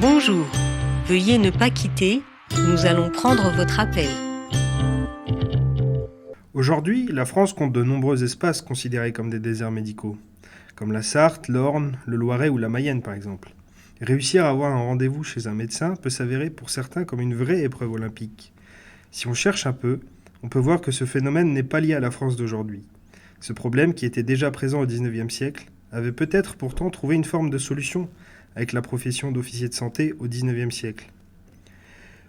Bonjour, veuillez ne pas quitter, nous allons prendre votre appel. Aujourd'hui, la France compte de nombreux espaces considérés comme des déserts médicaux, comme la Sarthe, l'Orne, le Loiret ou la Mayenne par exemple. Réussir à avoir un rendez-vous chez un médecin peut s'avérer pour certains comme une vraie épreuve olympique. Si on cherche un peu, on peut voir que ce phénomène n'est pas lié à la France d'aujourd'hui. Ce problème, qui était déjà présent au XIXe siècle, avait peut-être pourtant trouvé une forme de solution avec la profession d'officier de santé au XIXe siècle.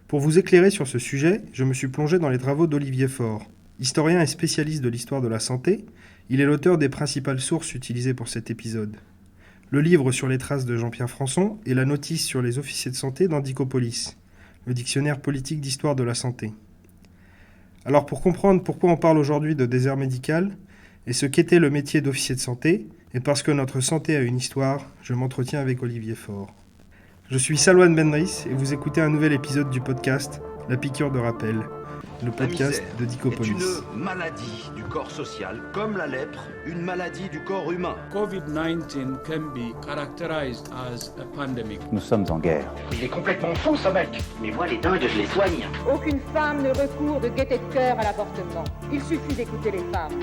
Pour vous éclairer sur ce sujet, je me suis plongé dans les travaux d'Olivier Faure. Historien et spécialiste de l'histoire de la santé, il est l'auteur des principales sources utilisées pour cet épisode. Le livre sur les traces de Jean-Pierre Françon et la notice sur les officiers de santé d'Andicopolis, le dictionnaire politique d'histoire de la santé. Alors pour comprendre pourquoi on parle aujourd'hui de désert médical et ce qu'était le métier d'officier de santé, et parce que notre santé a une histoire, je m'entretiens avec Olivier Faure. Je suis Salwan Benris et vous écoutez un nouvel épisode du podcast La piqûre de rappel, le podcast de Dicopolis. C'est une maladie du corps social, comme la lèpre, une maladie du corps humain. COVID-19 can be characterized as a pandemic. Nous sommes en guerre. Il est complètement fou, ce mec. Mais moi, les dingues, je les soigne. Aucune femme ne recourt de gaieté de cœur à l'avortement. Il suffit d'écouter les femmes.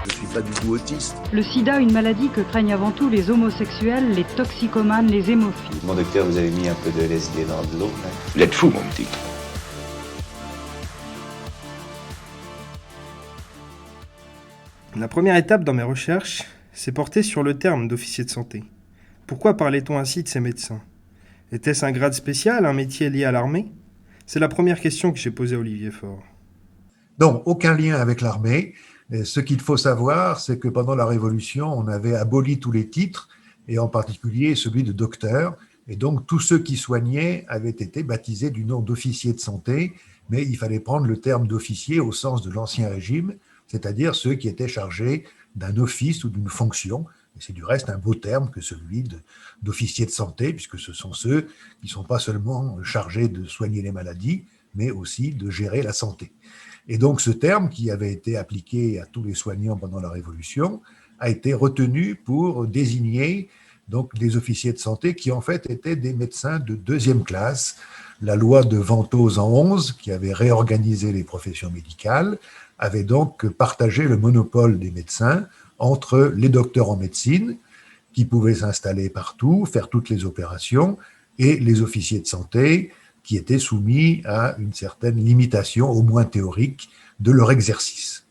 Je suis pas du tout autiste. Le sida, une maladie que craignent avant tout les homosexuels, les toxicomanes, les hémophiles. Mon docteur, vous avez mis un peu de LSD dans de l'eau, hein? Vous êtes fou, mon petit. La première étape dans mes recherches s'est portée sur le terme d'officier de santé. Pourquoi parlait-on ainsi de ces médecins ? Était-ce un grade spécial, un métier lié à l'armée ? C'est la première question que j'ai posée à Olivier Faure. Non, aucun lien avec l'armée. Ce qu'il faut savoir, c'est que pendant la Révolution, on avait aboli tous les titres, et en particulier celui de docteur. Et donc, tous ceux qui soignaient avaient été baptisés du nom d'officier de santé, mais il fallait prendre le terme d'officier au sens de l'Ancien Régime, c'est-à-dire ceux qui étaient chargés d'un office ou d'une fonction. Et c'est du reste un beau terme que celui d'officier de santé, puisque ce sont ceux qui ne sont pas seulement chargés de soigner les maladies, mais aussi de gérer la santé. Et donc ce terme, qui avait été appliqué à tous les soignants pendant la Révolution, a été retenu pour désigner donc les officiers de santé qui en fait étaient des médecins de deuxième classe. La loi de Ventose en 11, qui avait réorganisé les professions médicales, avait donc partagé le monopole des médecins entre les docteurs en médecine, qui pouvaient s'installer partout, faire toutes les opérations, et les officiers de santé, qui étaient soumis à une certaine limitation, au moins théorique, de leur exercice.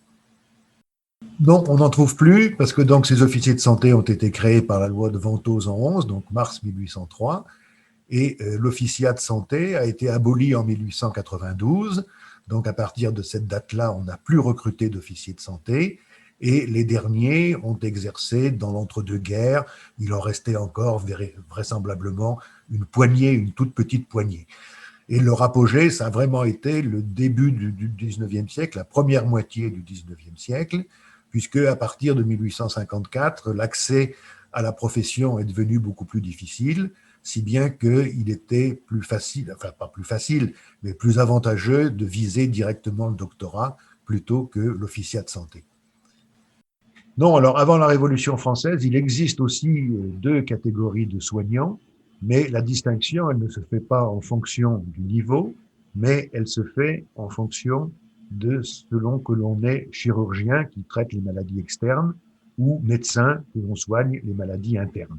Non, on n'en trouve plus, parce que donc ces officiers de santé ont été créés par la loi de Ventose en 11, donc mars 1803, et l'officiat de santé a été aboli en 1892, donc à partir de cette date-là, on n'a plus recruté d'officiers de santé, et les derniers ont exercé dans l'entre-deux-guerres, il en restait encore vraisemblablement une poignée, une toute petite poignée. Et leur apogée, ça a vraiment été le début du 19e siècle, la première moitié du 19e siècle, puisque à partir de 1854, l'accès à la profession est devenu beaucoup plus difficile, si bien qu'il était plus facile, enfin pas plus facile, mais plus avantageux de viser directement le doctorat plutôt que l'officiat de santé. Non, alors avant la Révolution française, il existe aussi deux catégories de soignants, mais la distinction, elle ne se fait pas en fonction du niveau, mais elle se fait en fonction de selon que l'on est chirurgien qui traite les maladies externes ou médecin que l'on soigne les maladies internes.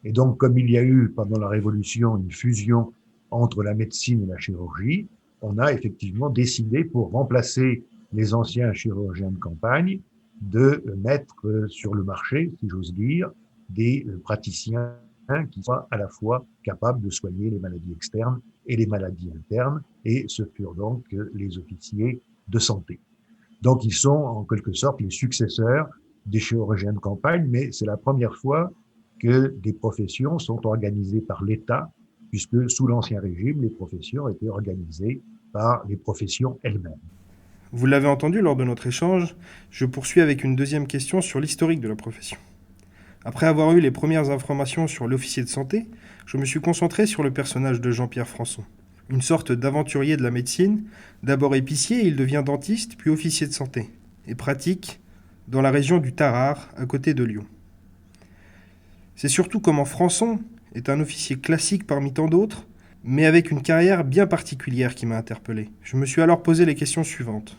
Et donc, comme il y a eu pendant la Révolution une fusion entre la médecine et la chirurgie, on a effectivement décidé, pour remplacer les anciens chirurgiens de campagne, de mettre sur le marché, si j'ose dire, des praticiens qui soient à la fois capables de soigner les maladies externes et les maladies internes, et ce furent donc les officiers de santé. Donc ils sont en quelque sorte les successeurs des chirurgiens de campagne, mais c'est la première fois que des professions sont organisées par l'État, puisque sous l'Ancien Régime, les professions étaient organisées par les professions elles-mêmes. Vous l'avez entendu lors de notre échange, je poursuis avec une deuxième question sur l'historique de la profession. Après avoir eu les premières informations sur l'officier de santé, je me suis concentré sur le personnage de Jean-Pierre Françon. Une sorte d'aventurier de la médecine, d'abord épicier, il devient dentiste, puis officier de santé, et pratique dans la région du Tarare, à côté de Lyon. C'est surtout comment Françon est un officier classique parmi tant d'autres, mais avec une carrière bien particulière qui m'a interpellé. Je me suis alors posé les questions suivantes.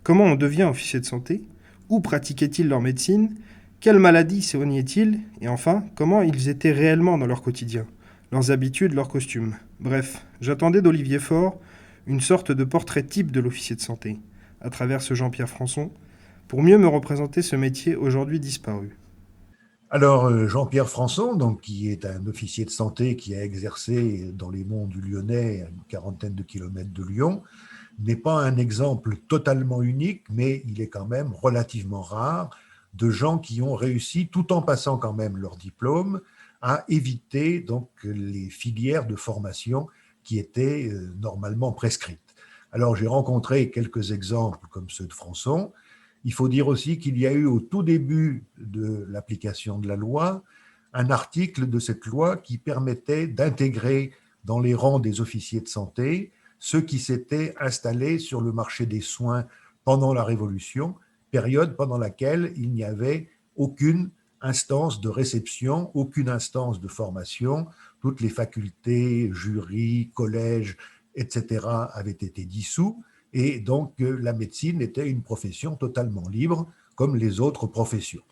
Comment on devient officier de santé? Où pratiquaient-ils leur médecine? Quelles maladies soignaient-ils? Et enfin, comment ils étaient réellement dans leur quotidien? Leurs habitudes, leurs costumes. Bref, j'attendais d'Olivier Faure une sorte de portrait type de l'officier de santé, à travers ce Jean-Pierre Françon, pour mieux me représenter ce métier aujourd'hui disparu. Alors, Jean-Pierre Françon, donc, qui est un officier de santé qui a exercé dans les monts du Lyonnais, à une quarantaine de kilomètres de Lyon, n'est pas un exemple totalement unique, mais il est quand même relativement rare de gens qui ont réussi, tout en passant quand même leur diplôme, à éviter donc les filières de formation qui étaient normalement prescrites. Alors, j'ai rencontré quelques exemples comme ceux de Françon. Il faut dire aussi qu'il y a eu au tout début de l'application de la loi un article de cette loi qui permettait d'intégrer dans les rangs des officiers de santé ceux qui s'étaient installés sur le marché des soins pendant la Révolution, période pendant laquelle il n'y avait aucune instance de réception, aucune instance de formation. Toutes les facultés, jurys, collèges, etc. avaient été dissous. Et donc, la médecine était une profession totalement libre, comme les autres professions.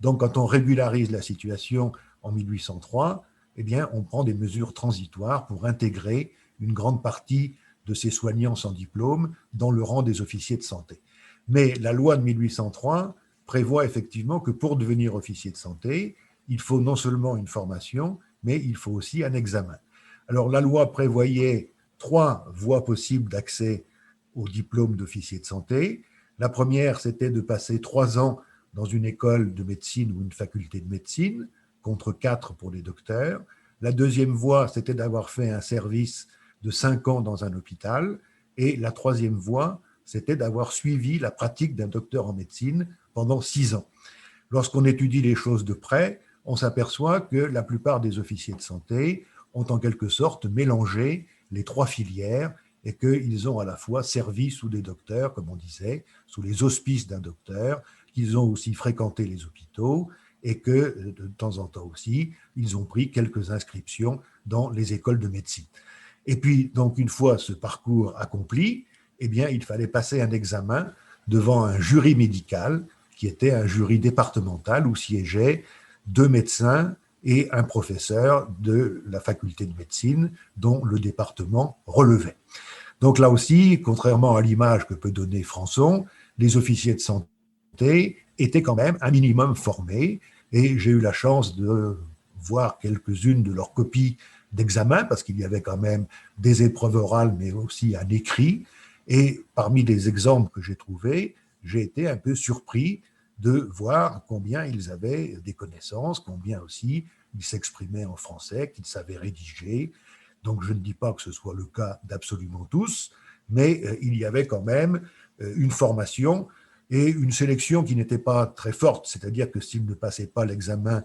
Donc, quand on régularise la situation en 1803, eh bien, on prend des mesures transitoires pour intégrer une grande partie de ces soignants sans diplôme dans le rang des officiers de santé. Mais la loi de 1803 prévoit effectivement que pour devenir officier de santé, il faut non seulement une formation, mais il faut aussi un examen. Alors, la loi prévoyait 3 voies possibles d'accès au diplôme d'officier de santé. La première, c'était de passer 3 ans dans une école de médecine ou une faculté de médecine, contre 4 pour les docteurs. La deuxième voie, c'était d'avoir fait un service de 5 ans dans un hôpital. Et la troisième voie, c'était d'avoir suivi la pratique d'un docteur en médecine pendant 6 ans. Lorsqu'on étudie les choses de près, on s'aperçoit que la plupart des officiers de santé ont en quelque sorte mélangé les 3 filières et qu'ils ont à la fois servi sous des docteurs, comme on disait, sous les auspices d'un docteur, qu'ils ont aussi fréquenté les hôpitaux et que, de temps en temps aussi, ils ont pris quelques inscriptions dans les écoles de médecine. Et puis, donc, une fois ce parcours accompli, eh bien, il fallait passer un examen devant un jury médical, qui était un jury départemental où siégeaient 2 médecins et un professeur de la faculté de médecine dont le département relevait. Donc là aussi, contrairement à l'image que peut donner Françon, les officiers de santé étaient quand même un minimum formés et j'ai eu la chance de voir quelques-unes de leurs copies d'examen parce qu'il y avait quand même des épreuves orales mais aussi un écrit et parmi les exemples que j'ai trouvés, j'ai été un peu surpris de voir combien ils avaient des connaissances, combien aussi ils s'exprimaient en français, qu'ils savaient rédiger. Donc je ne dis pas que ce soit le cas d'absolument tous, mais il y avait quand même une formation et une sélection qui n'était pas très forte, c'est-à-dire que s'ils ne passaient pas l'examen,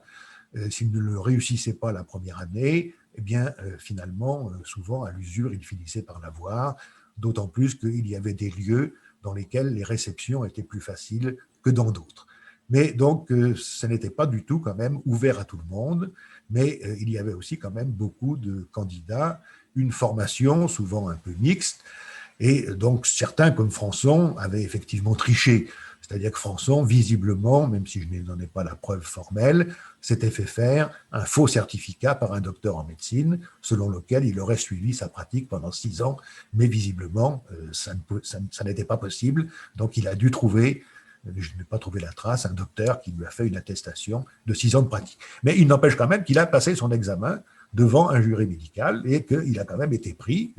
s'ils ne le réussissaient pas la première année, eh bien finalement, souvent à l'usure, ils finissaient par l'avoir, d'autant plus qu'il y avait des lieux dans lesquels les réceptions étaient plus faciles que dans d'autres. Mais donc, ce n'était pas du tout quand même ouvert à tout le monde, mais il y avait aussi quand même beaucoup de candidats, une formation souvent un peu mixte, et donc certains comme Françon avaient effectivement triché, c'est-à-dire que Françon, visiblement, même si je n'en ai pas la preuve formelle, s'était fait faire un faux certificat par un docteur en médecine, selon lequel il aurait suivi sa pratique pendant 6 ans, mais visiblement, ça n'était pas possible, donc il a dû trouver, je n'ai pas trouvé la trace, un docteur qui lui a fait une attestation de 6 ans de pratique. Mais il n'empêche quand même qu'il a passé son examen devant un jury médical et qu'il a quand même été pris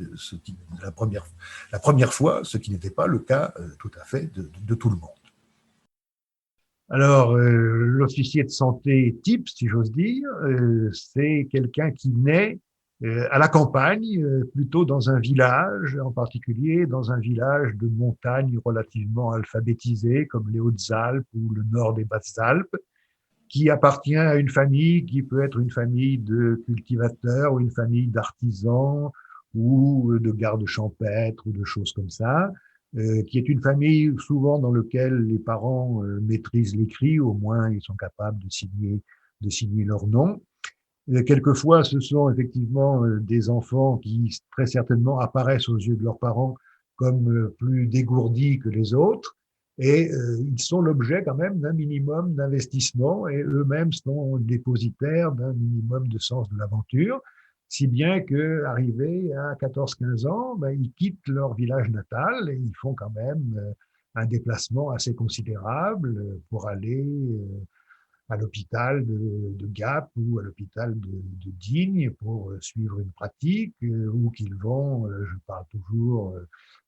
la première fois, ce qui n'était pas le cas tout à fait de tout le monde. Alors, l'officier de santé type, si j'ose dire, c'est quelqu'un qui naît à la campagne, plutôt dans un village, en particulier dans un village de montagne relativement alphabétisé, comme les Hautes-Alpes ou le nord des Basses-Alpes, qui appartient à une famille qui peut être une famille de cultivateurs ou une famille d'artisans ou de gardes champêtres ou de choses comme ça, qui est une famille souvent dans laquelle les parents maîtrisent l'écrit, au moins ils sont capables de signer de signer leur nom. Et quelquefois, ce sont effectivement des enfants qui très certainement apparaissent aux yeux de leurs parents comme plus dégourdis que les autres, et ils sont l'objet quand même d'un minimum d'investissement, et eux-mêmes sont dépositaires d'un minimum de sens de l'aventure, si bien que, arrivés à 14-15 ans, ben, ils quittent leur village natal et ils font quand même un déplacement assez considérable pour aller à l'hôpital de Gap ou à l'hôpital de Digne pour suivre une pratique, ou qu'ils vont, je parle toujours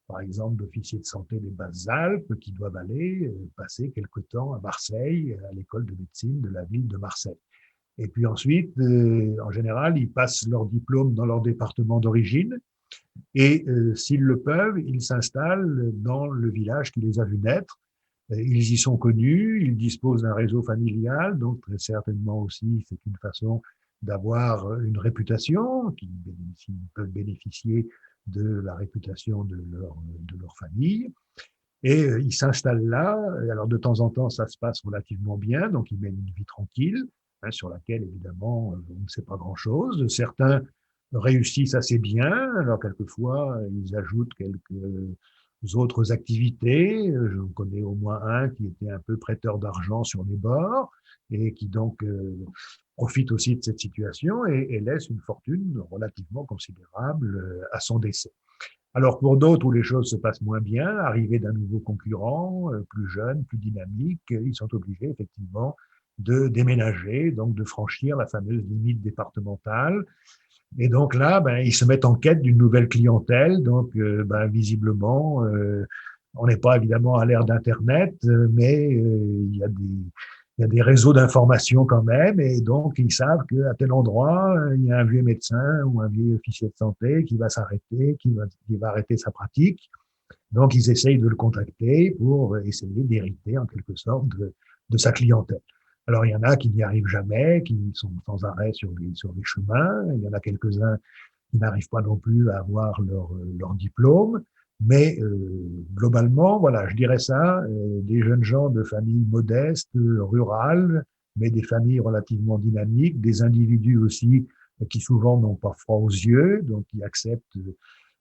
par exemple d'officiers de santé des Basses-Alpes qui doivent aller passer quelque temps à Marseille, à l'école de médecine de la ville de Marseille. Et puis ensuite, en général, ils passent leur diplôme dans leur département d'origine et s'ils le peuvent, ils s'installent dans le village qui les a vus naître. Ils y sont connus, ils disposent d'un réseau familial, donc très certainement aussi c'est une façon d'avoir une réputation, qui peuvent bénéficier de la réputation de leur famille. Et ils s'installent là, alors de temps en temps ça se passe relativement bien, donc ils mènent une vie tranquille, hein, sur laquelle évidemment on ne sait pas grand-chose. Certains réussissent assez bien, alors quelquefois ils ajoutent quelques autres activités. Je connais au moins un qui était un peu prêteur d'argent sur les bords et qui donc profite aussi de cette situation et laisse une fortune relativement considérable à son décès. Alors pour d'autres où les choses se passent moins bien, arrivée d'un nouveau concurrent, plus jeune, plus dynamique, ils sont obligés effectivement de déménager, donc de franchir la fameuse limite départementale. Et donc là, ben, ils se mettent en quête d'une nouvelle clientèle. Donc, ben, visiblement, on n'est pas évidemment à l'ère d'Internet, mais il y a des réseaux d'information quand même. Et donc, ils savent qu'à tel endroit, il y a un vieux médecin ou un vieux officier de santé qui va s'arrêter, qui va arrêter sa pratique. Donc, ils essayent de le contacter pour essayer d'hériter en quelque sorte de sa clientèle. Alors, il y en a qui n'y arrivent jamais, qui sont sans arrêt sur les chemins. Il y en a quelques-uns qui n'arrivent pas non plus à avoir leur diplôme. Mais globalement, voilà, je dirais ça, des jeunes gens de familles modestes, rurales, mais des familles relativement dynamiques, des individus aussi qui souvent n'ont pas froid aux yeux, donc qui acceptent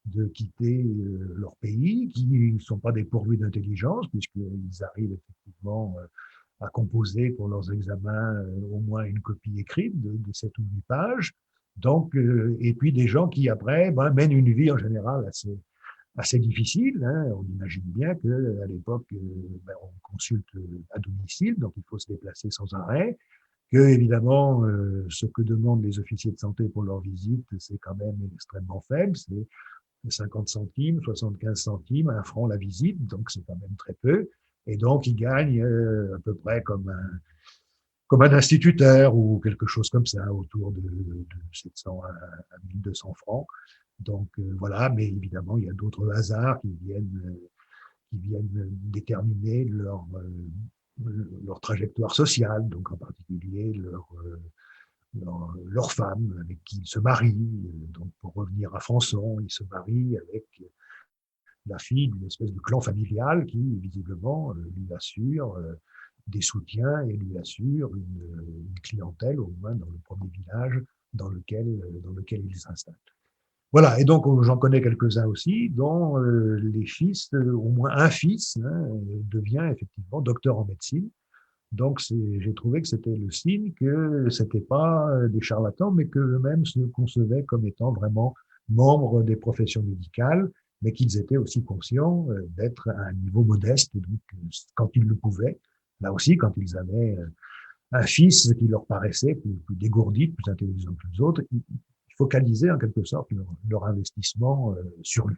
de quitter leur pays, qui ne sont pas dépourvus d'intelligence, puisqu'ils arrivent effectivement à composer pour leurs examens au moins une copie écrite de 7 ou 8 pages. Donc, et puis des gens qui après mènent une vie en général assez difficile. Hein. On imagine bien qu'à l'époque, on consulte à domicile, donc il faut se déplacer sans arrêt. Que évidemment, ce que demandent les officiers de santé pour leur visite, c'est quand même extrêmement faible. C'est 50 centimes, 75 centimes, 1 franc la visite, donc c'est quand même très peu. Et donc, ils gagnent à peu près comme un instituteur ou quelque chose comme ça, autour de 700 à 1200 francs. Donc voilà, mais évidemment, il y a d'autres hasards qui viennent déterminer leur trajectoire sociale, donc en particulier leur femme avec qui ils se marient. Donc pour revenir à Françon, ils se marient avec la fille d'une espèce de clan familial qui, visiblement, lui assure des soutiens et lui assure une clientèle, au moins dans le premier village dans lequel il s'installe. Voilà, et donc j'en connais quelques-uns aussi, dont les fils, au moins un fils, devient effectivement docteur en médecine. Donc j'ai trouvé que c'était le signe que c'était pas des charlatans, mais qu'eux-mêmes se concevaient comme étant vraiment membres des professions médicales, mais qu'ils étaient aussi conscients d'être à un niveau modeste, donc quand ils le pouvaient. Là aussi, quand ils avaient un fils qui leur paraissait plus dégourdi, plus intelligent que les autres, ils focalisaient en quelque sorte leur investissement sur lui.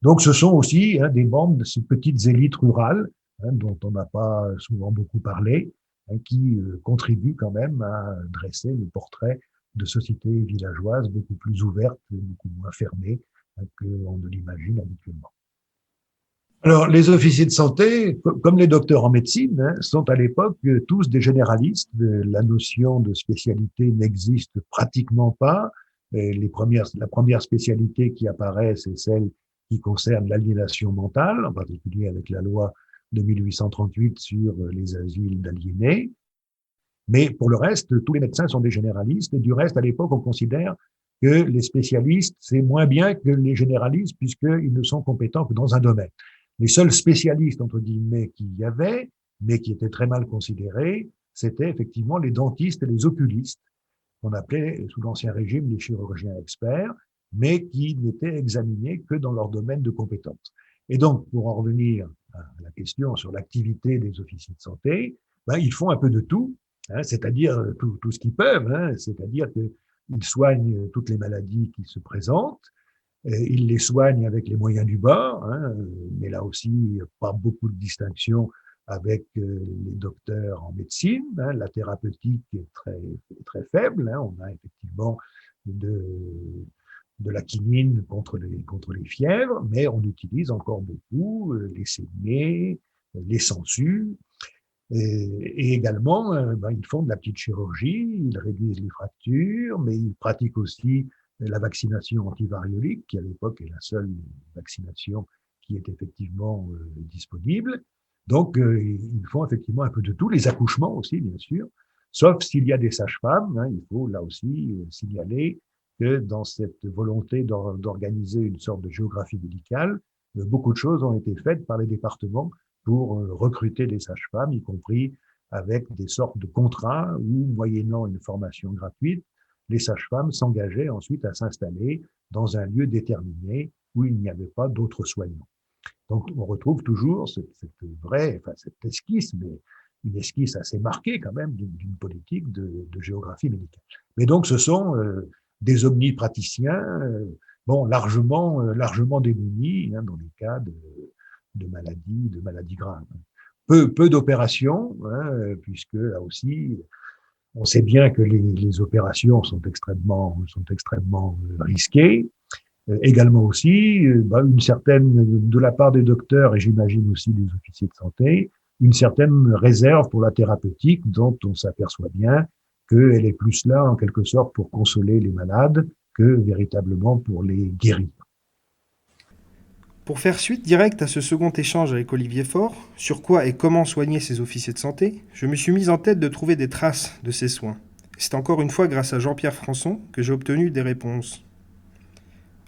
Donc ce sont aussi des membres de ces petites élites rurales, dont on n'a pas souvent beaucoup parlé, qui contribuent quand même à dresser le portrait de sociétés villageoises beaucoup plus ouvertes, beaucoup moins fermées qu'on ne l'imagine habituellement. Alors, les officiers de santé, comme les docteurs en médecine, sont à l'époque tous des généralistes. La notion de spécialité n'existe pratiquement pas. La première spécialité qui apparaît, c'est celle qui concerne l'aliénation mentale, en particulier avec la loi de 1838 sur les asiles d'aliénés. Mais pour le reste, tous les médecins sont des généralistes, et du reste, à l'époque, on considère que les spécialistes, c'est moins bien que les généralistes, puisqu'ils ne sont compétents que dans un domaine. Les seuls spécialistes, entre guillemets, qu'il y avait, mais qui étaient très mal considérés, c'était effectivement les dentistes et les oculistes, qu'on appelait sous l'Ancien Régime les chirurgiens experts, mais qui n'étaient examinés que dans leur domaine de compétence. Et donc, pour en revenir à la question sur l'activité des officiers de santé, ils font un peu de tout, c'est-à-dire tout ce qu'ils peuvent, c'est-à-dire qu'ils soignent toutes les maladies qui se présentent, ils les soignent avec les moyens du bord, mais là aussi, pas beaucoup de distinction avec les docteurs en médecine. La thérapeutique est très, très faible. On a effectivement de la quinine contre les fièvres, mais on utilise encore beaucoup les saignées, les sangsues. Et également, ils font de la petite chirurgie, ils réduisent les fractures, mais ils pratiquent aussi la vaccination antivariolique, qui à l'époque est la seule vaccination qui est effectivement disponible. Donc, ils font effectivement un peu de tout, les accouchements aussi, bien sûr, sauf s'il y a des sages-femmes. Il faut là aussi signaler que dans cette volonté d'organiser une sorte de géographie médicale, beaucoup de choses ont été faites par les départements pour recruter des sages-femmes, y compris avec des sortes de contrats où, moyennant une formation gratuite, les sages-femmes s'engageaient ensuite à s'installer dans un lieu déterminé où il n'y avait pas d'autres soignants. Donc, on retrouve toujours cette esquisse, mais une esquisse assez marquée quand même d'une politique de géographie médicale. Mais donc, ce sont des omnipraticiens, largement démunis dans les cas de maladies graves. Peu d'opérations, puisque là aussi, on sait bien que les opérations sont extrêmement risquées. Également aussi, une certaine, de la part des docteurs et j'imagine aussi des officiers de santé, une certaine réserve pour la thérapeutique dont on s'aperçoit bien qu'elle est plus là en quelque sorte pour consoler les malades que véritablement pour les guérir. Pour faire suite directe à ce second échange avec Olivier Faure, sur quoi et comment soigner ces officiers de santé, je me suis mis en tête de trouver des traces de ces soins. C'est encore une fois grâce à Jean-Pierre Françon que j'ai obtenu des réponses.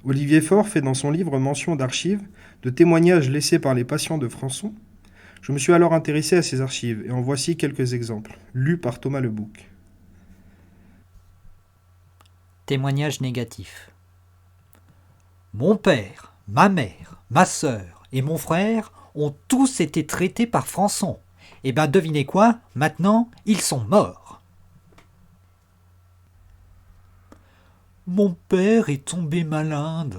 Olivier Faure fait dans son livre mention d'archives, de témoignages laissés par les patients de Françon. Je me suis alors intéressé à ces archives et en voici quelques exemples, lus par Thomas Lebouc. Témoignage négatif. Mon père, ma mère, ma sœur et mon frère ont tous été traités par Françon. Eh ben devinez quoi, maintenant ils sont morts. Mon père est tombé malade.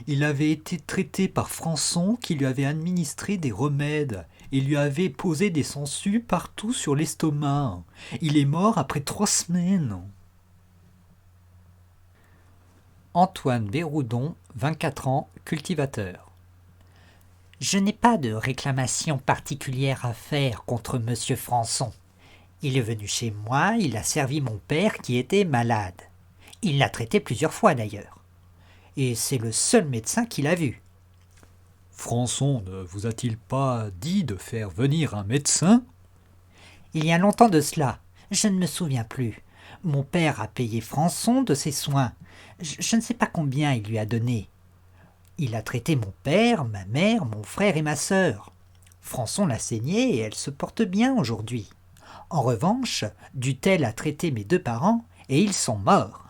Il avait été traité par Françon qui lui avait administré des remèdes et lui avait posé des sangsues partout sur l'estomac. Il est mort après 3 semaines. Antoine Béroudon, 24 ans, cultivateur. Je n'ai pas de réclamation particulière à faire contre monsieur Françon. Il est venu chez moi, il a servi mon père qui était malade. Il l'a traité plusieurs fois d'ailleurs. Et c'est le seul médecin qu'il a vu. Françon ne vous a-t-il pas dit de faire venir un médecin ? Il y a longtemps de cela, je ne me souviens plus. Mon père a payé Françon de ses soins. Je ne sais pas combien il lui a donné. Il a traité mon père, ma mère, mon frère et ma sœur. Françon l'a saignée et elle se porte bien aujourd'hui. En revanche, Dutel a traité mes 2 parents et ils sont morts.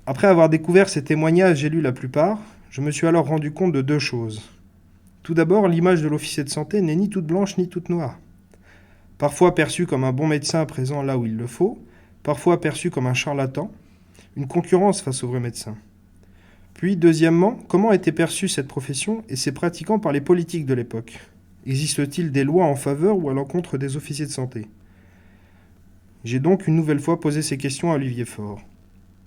Après avoir découvert ces témoignages et lu la plupart, je me suis alors rendu compte de 2 choses. Tout d'abord, l'image de l'officier de santé n'est ni toute blanche ni toute noire. Parfois perçu comme un bon médecin présent là où il le faut, parfois perçu comme un charlatan, une concurrence face aux vrais médecins. Puis, deuxièmement, comment était perçue cette profession et ses pratiquants par les politiques de l'époque ? Existe-t-il des lois en faveur ou à l'encontre des officiers de santé ? J'ai donc une nouvelle fois posé ces questions à Olivier Faure.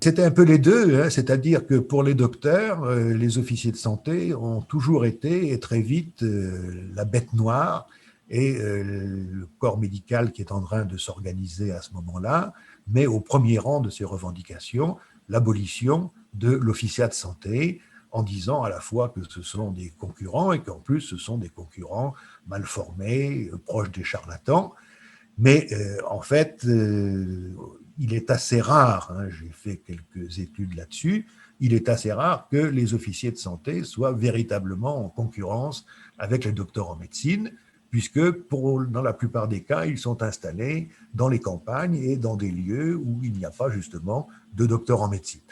C'était un peu les deux, c'est-à-dire que pour les docteurs, les officiers de santé ont toujours été, et très vite, la bête noire, et le corps médical qui est en train de s'organiser à ce moment-là, met au premier rang de ses revendications l'abolition de l'officiat de santé, en disant à la fois que ce sont des concurrents et qu'en plus ce sont des concurrents mal formés, proches des charlatans. Mais en fait, il est assez rare, j'ai fait quelques études là-dessus, il est assez rare que les officiers de santé soient véritablement en concurrence avec les docteurs en médecine, puisque dans la plupart des cas, ils sont installés dans les campagnes et dans des lieux où il n'y a pas justement de docteurs en médecine.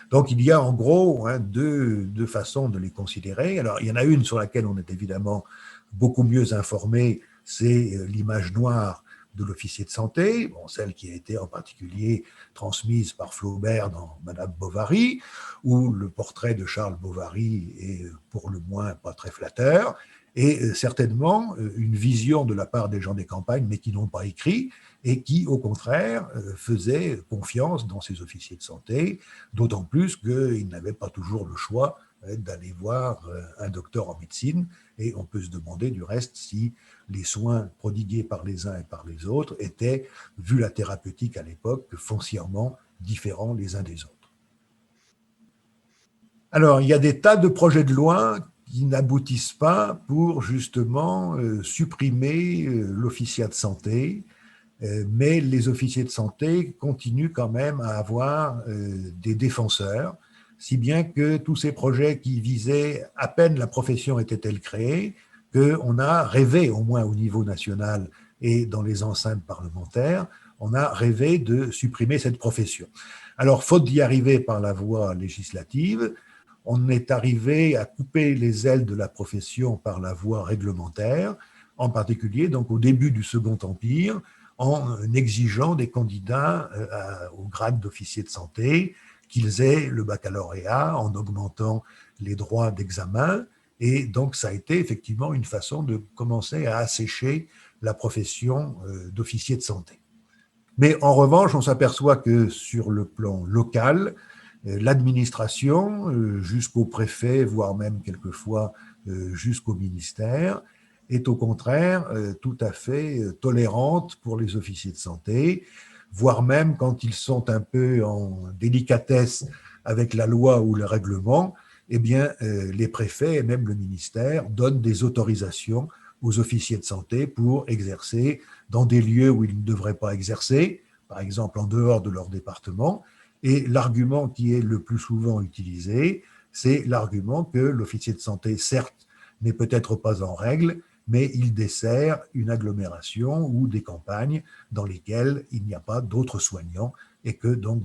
Donc il y a en gros deux façons de les considérer. Alors il y en a une sur laquelle on est évidemment beaucoup mieux informé, c'est l'image noire de l'officier de santé, celle qui a été en particulier transmise par Flaubert dans Madame Bovary, où le portrait de Charles Bovary est pour le moins pas très flatteur, et certainement une vision de la part des gens des campagnes, mais qui n'ont pas écrit, et qui, au contraire, faisaient confiance dans ces officiers de santé, d'autant plus qu'ils n'avaient pas toujours le choix d'aller voir un docteur en médecine, et on peut se demander du reste si les soins prodigués par les uns et par les autres étaient, vu la thérapeutique à l'époque, foncièrement différents les uns des autres. Alors, il y a des tas de projets de loi qui n'aboutissent pas pour justement supprimer l'officiat de santé, mais les officiers de santé continuent quand même à avoir des défenseurs, si bien que tous ces projets qui visaient, à peine la profession était-elle créée, qu'on a rêvé, au moins au niveau national et dans les enceintes parlementaires, on a rêvé de supprimer cette profession. Alors, faute d'y arriver par la voie législative, on est arrivé à couper les ailes de la profession par la voie réglementaire, en particulier donc au début du Second Empire, en exigeant des candidats au grade d'officier de santé qu'ils aient le baccalauréat, en augmentant les droits d'examen. Et donc, ça a été effectivement une façon de commencer à assécher la profession d'officier de santé. Mais en revanche, on s'aperçoit que sur le plan local, l'administration, jusqu'au préfet, voire même quelquefois jusqu'au ministère, est au contraire tout à fait tolérante pour les officiers de santé, voire même quand ils sont un peu en délicatesse avec la loi ou le règlement, eh bien, les préfets et même le ministère donnent des autorisations aux officiers de santé pour exercer dans des lieux où ils ne devraient pas exercer, par exemple en dehors de leur département. Et l'argument qui est le plus souvent utilisé, c'est l'argument que l'officier de santé, certes, n'est peut-être pas en règle, mais il dessert une agglomération ou des campagnes dans lesquelles il n'y a pas d'autres soignants et que donc,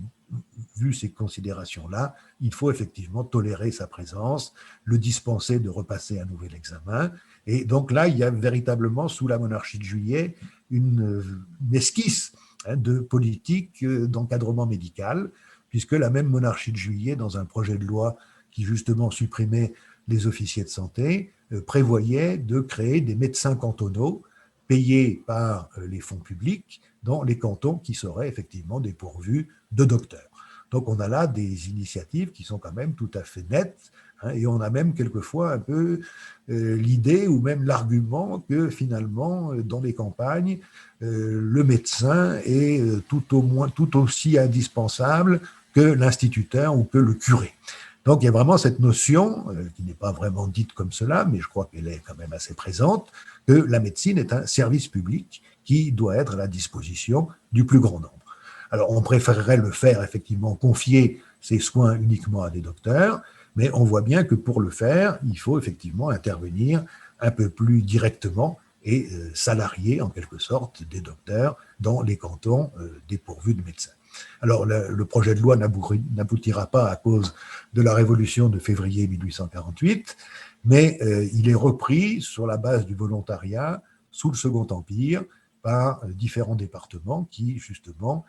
vu ces considérations-là, il faut effectivement tolérer sa présence, le dispenser de repasser un nouvel examen. Et donc là, il y a véritablement, sous la monarchie de Juillet, une esquisse de politique d'encadrement médical, puisque la même monarchie de Juillet, dans un projet de loi qui justement supprimait les officiers de santé, prévoyait de créer des médecins cantonaux payés par les fonds publics dans les cantons qui seraient effectivement dépourvus de docteurs. Donc on a là des initiatives qui sont quand même tout à fait nettes, et on a même quelquefois un peu l'idée ou même l'argument que finalement dans les campagnes, le médecin est tout aussi indispensable que l'instituteur ou que le curé. Donc il y a vraiment cette notion, qui n'est pas vraiment dite comme cela, mais je crois qu'elle est quand même assez présente, que la médecine est un service public qui doit être à la disposition du plus grand nombre. Alors on préférerait le faire effectivement, confier ces soins uniquement à des docteurs, mais on voit bien que pour le faire, il faut effectivement intervenir un peu plus directement et salarier en quelque sorte des docteurs dans les cantons dépourvus de médecins. Alors, le projet de loi n'aboutira pas à cause de la révolution de février 1848, mais il est repris sur la base du volontariat sous le Second Empire par différents départements qui, justement,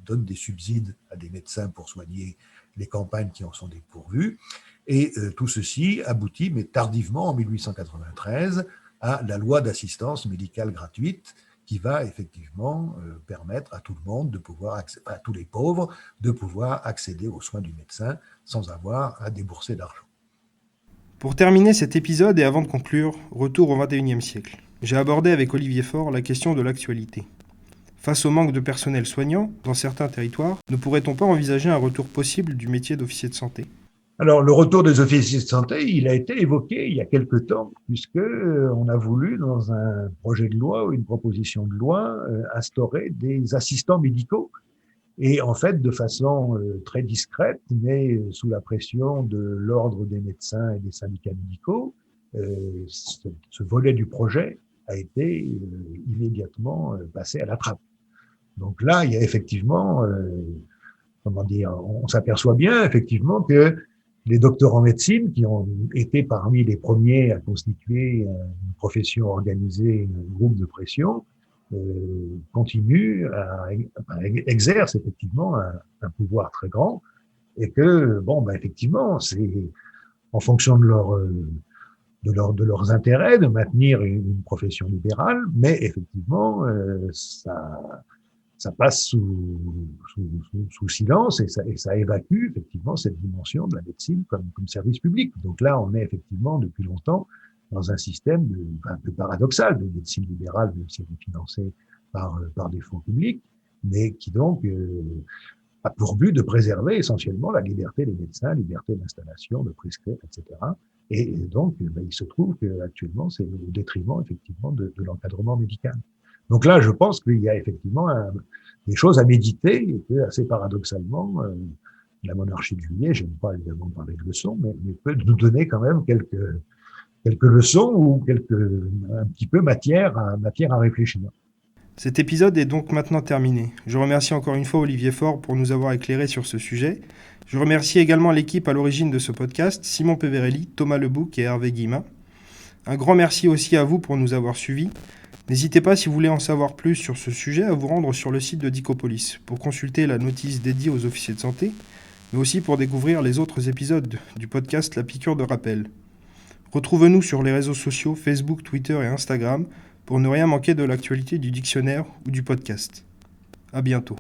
donnent des subsides à des médecins pour soigner les campagnes qui en sont dépourvues. Et tout ceci aboutit, mais tardivement, en 1893, à la loi d'assistance médicale gratuite, qui va effectivement permettre à tout le monde de pouvoir à tous les pauvres, de pouvoir accéder aux soins du médecin sans avoir à débourser d'argent. Pour terminer cet épisode et avant de conclure, retour au XXIe siècle. J'ai abordé avec Olivier Faure la question de l'actualité. Face au manque de personnel soignant dans certains territoires, ne pourrait-on pas envisager un retour possible du métier d'officier de santé ? Alors, le retour des officiers de santé, il a été évoqué il y a quelque temps, puisque on a voulu, dans un projet de loi ou une proposition de loi, instaurer des assistants médicaux. Et en fait, de façon très discrète, mais sous la pression de l'ordre des médecins et des syndicats médicaux, ce volet du projet a été immédiatement passé à la trappe. Donc là, il y a effectivement, on s'aperçoit bien effectivement que les docteurs en médecine, qui ont été parmi les premiers à constituer une profession organisée, un groupe de pression, exercent effectivement un pouvoir très grand, et que effectivement, c'est en fonction de leurs intérêts de maintenir une profession libérale, mais effectivement, ça passe sous silence et ça évacue effectivement cette dimension de la médecine comme service public. Donc là, on est effectivement depuis longtemps dans un système un peu paradoxal de médecine libérale, même si elle est financée par des fonds publics, mais qui donc a pour but de préserver essentiellement la liberté des médecins, liberté d'installation, de prescrire, etc. Et donc, il se trouve qu'actuellement, c'est au détriment effectivement de l'encadrement médical. Donc là, je pense qu'il y a effectivement des choses à méditer et que, assez paradoxalement, la monarchie de Juillet, je n'aime pas évidemment parler de leçons, mais peut nous donner quand même quelques leçons ou un petit peu matière à réfléchir. Cet épisode est donc maintenant terminé. Je remercie encore une fois Olivier Faure pour nous avoir éclairé sur ce sujet. Je remercie également l'équipe à l'origine de ce podcast, Simon Peverelli, Thomas Lebouc et Hervé Guillemin. Un grand merci aussi à vous pour nous avoir suivis. N'hésitez pas, si vous voulez en savoir plus sur ce sujet, à vous rendre sur le site de Dicopolis pour consulter la notice dédiée aux officiers de santé, mais aussi pour découvrir les autres épisodes du podcast La Piqûre de Rappel. Retrouvez-nous sur les réseaux sociaux Facebook, Twitter et Instagram pour ne rien manquer de l'actualité du dictionnaire ou du podcast. À bientôt.